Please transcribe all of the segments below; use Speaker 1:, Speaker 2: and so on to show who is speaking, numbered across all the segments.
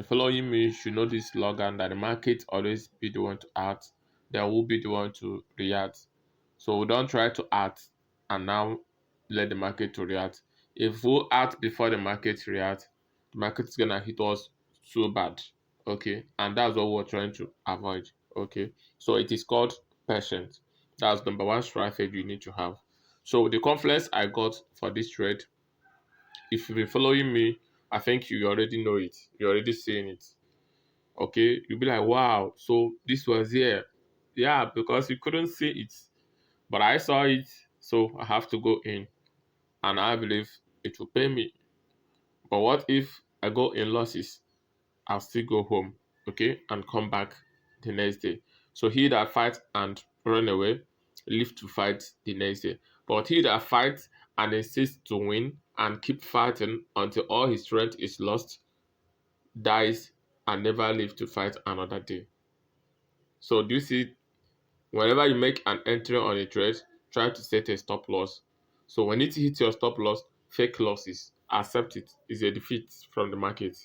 Speaker 1: following me, you should know this slogan that the market always be the one to act, there will be the one to react. So don't try to act and now let the market to react. If we act before the market react, the market is gonna hit us so bad. Okay, and that's what we're trying to avoid. Okay, so it is called patience. That's number one strategy you need to have. So the confidence I got for this trade, if you've been following me, I think you already know it. You're already seeing it. Okay, you'll be like, wow, so this was here. Yeah, because you couldn't see it, but I saw it, so I have to go in, and I believe it will pay me. But what if I go in losses? I'll still go home, okay, and come back the next day. So he that fights and run away, live to fight the next day. But he that fights and insists to win and keep fighting until all his strength is lost, dies and never live to fight another day. So do you see? Whenever you make an entry on a trade, try to set a stop loss. So when it hits your stop loss, fake losses, accept it. It's a defeat from the market.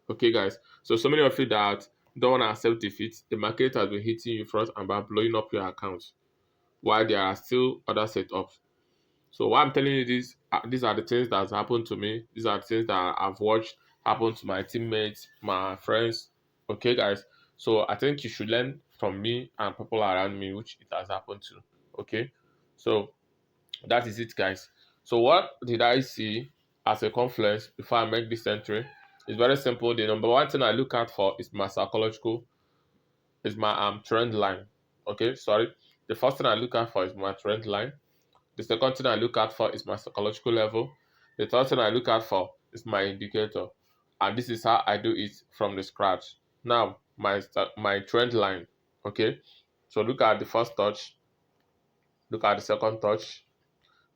Speaker 1: Okay, guys. So many of you that don't want to accept defeat, the market has been hitting you front and back, blowing up your accounts, while there are still other setups. So why I'm telling you this, these are the things that has happened to me. These are the things that I've watched happen to my teammates, my friends. Okay, guys. So I think you should learn from me and people around me, which it has happened to. Okay. So that is it, guys. So what did I see as a confluence before I make this entry? It's very simple. The number one thing I look out for is my psychological, is my trend line. Okay, sorry. The first thing I look out for is my trend line. The second thing I look out for is my psychological level. The third thing I look out for is my indicator. And this is how I do it from the scratch. Now, my trend line. Okay. So look at the first touch, look at the second touch,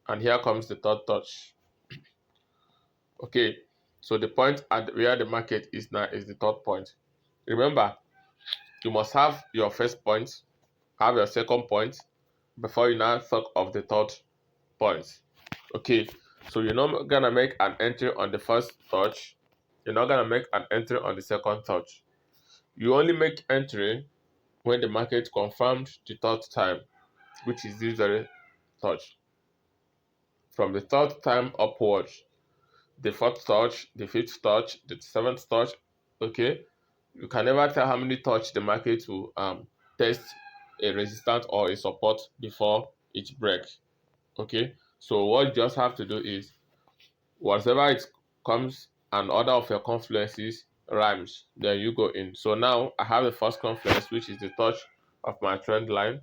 Speaker 1: and here comes the third touch. Okay. So the point at where the market is now is the third point. Remember, you must have your first point, have your second point before you now talk of the third point. Okay, so you're not gonna make an entry on the first touch, you're not gonna make an entry on the second touch. You only make entry when the market confirmed the third time, which is this very touch. From the third time upwards, the fourth touch, the fifth touch, the seventh touch, okay, you can never tell how many touch the market will test a resistance or a support before it breaks. Okay, so what you just have to do is whatever it comes and order of your confluences rhymes, then you go in. So now I have the first confluence, which is the touch of my trend line.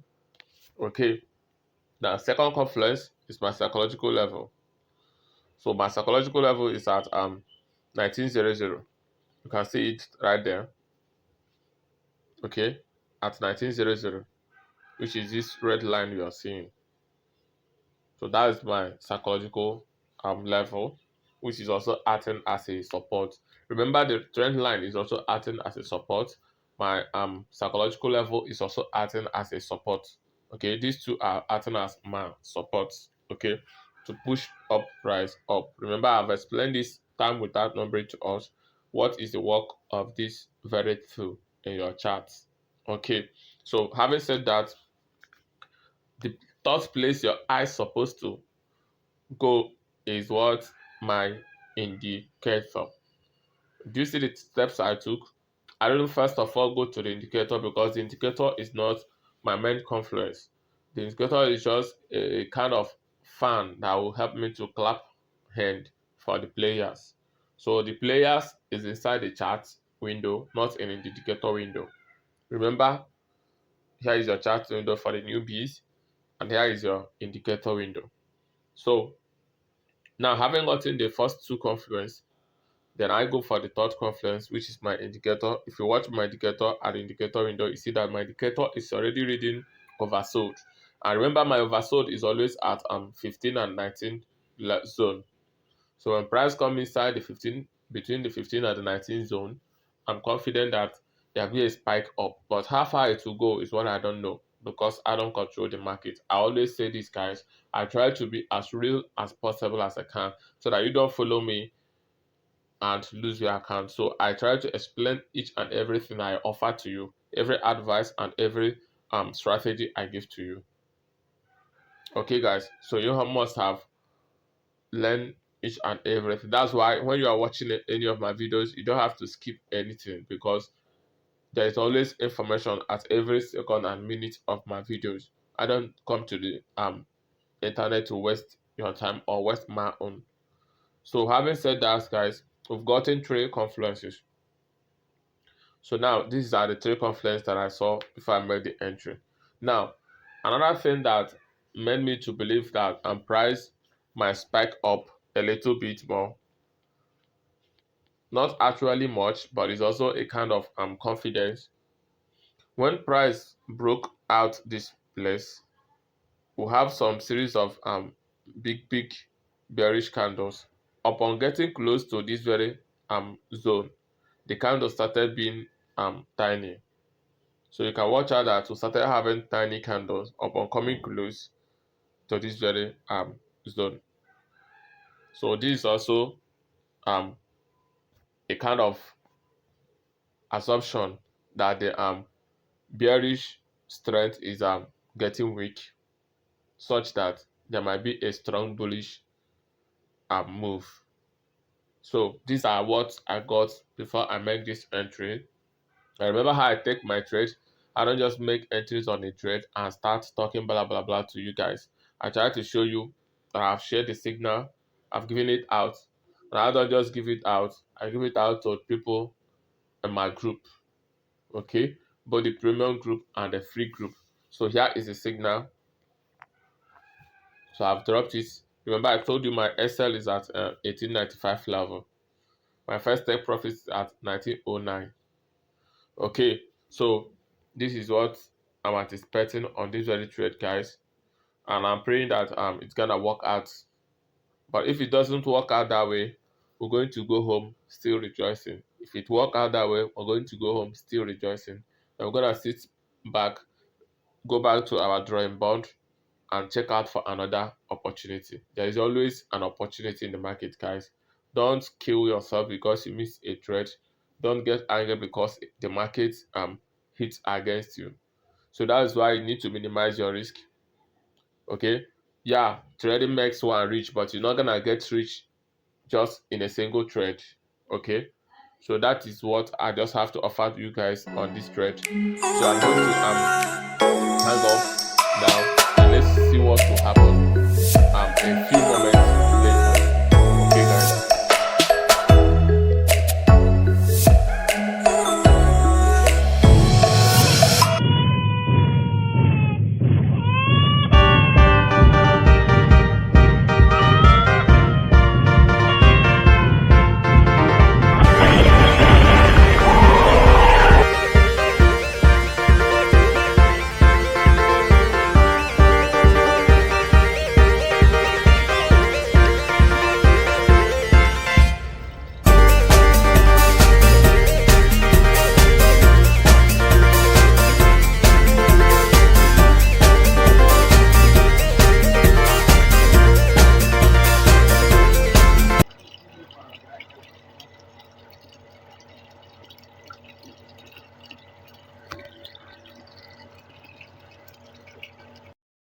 Speaker 1: Okay, the second confluence is my psychological level. So my psychological level is at 1900. You can see it right there. Okay, at 1900, which is this red line you are seeing. So that is my psychological level, which is also acting as a support. Remember, the trend line is also acting as a support. My psychological level is also acting as a support. Okay, these two are acting as my supports. Okay, to push up price up. Remember, I've explained this time without numbering to us. What is the work of this very tool in your charts? Okay, so having said that, the third place your eyes supposed to go is what my indicator. Do you see the steps I took? I don't first of all go to the indicator because the indicator is not my main confluence. The indicator is just a kind of fan that will help me to clap hand for the players. So the players is inside the chart window, not in the indicator window. Remember, here is your chart window for the newbies, and here is your indicator window. So now, having gotten the first two confluence, then I go for the third confluence, which is my indicator. If you watch my indicator at the indicator window, you see that my indicator is already reading oversold. And remember, my oversold is always at 15 and 19 zone. So when price comes inside the 15, between the 15 and the 19 zone, I'm confident that there will be a spike up. But how far it will go is what I don't know because I don't control the market. I always say this, guys. I try to be as real as possible as I can so that you don't follow me and lose your account. So I try to explain each and everything I offer to you, every advice and every strategy I give to you. Okay, guys. So you must have learned each and everything. That's why when you are watching any of my videos, you don't have to skip anything, because there is always information at every second and minute of my videos. I don't come to the internet to waste your time or waste my own. So having said that, guys, we've gotten three confluences. So now these are the three confluences that I saw before I made the entry. Now, another thing that made me to believe that price might spike up a little bit more, not actually much, but it's also a kind of confidence. When price broke out this place, we have some series of big bearish candles. Upon getting close to this very zone, the candle started being tiny. So you can watch out that we started having tiny candles upon coming close to this very zone. So this is also a kind of assumption that the bearish strength is getting weak, such that there might be a strong bullish move. So these are what I got before I make this entry. I remember how I take my trade. I don't just make entries on a trade and start talking blah blah blah to you guys. I try to show you that I've shared the signal, I've given it out, and I don't just give it out. I give it out to people in my group, okay, both the premium group and the free group. So here is the signal. So I've dropped it. Remember, I told you my SL is at 1895 level. My first take profit is at 1909. Okay, so this is what I'm anticipating on this very trade, guys, and I'm praying that it's gonna work out. But if it doesn't work out that way, we're going to go home still rejoicing. If it work out that way, we're going to go home still rejoicing, and we're gonna sit back, go back to our drawing board, and check out for another opportunity. There is always an opportunity in the market, guys. Don't kill yourself because you missed a trade. Don't get angry because the market hits against you. So that's why you need to minimize your risk. Okay, yeah, trading makes one rich, but you're not gonna get rich just in a single trade. Okay, so that is what I just have to offer you guys on this trade. So I'm going to hang up now, and let's see what will happen a few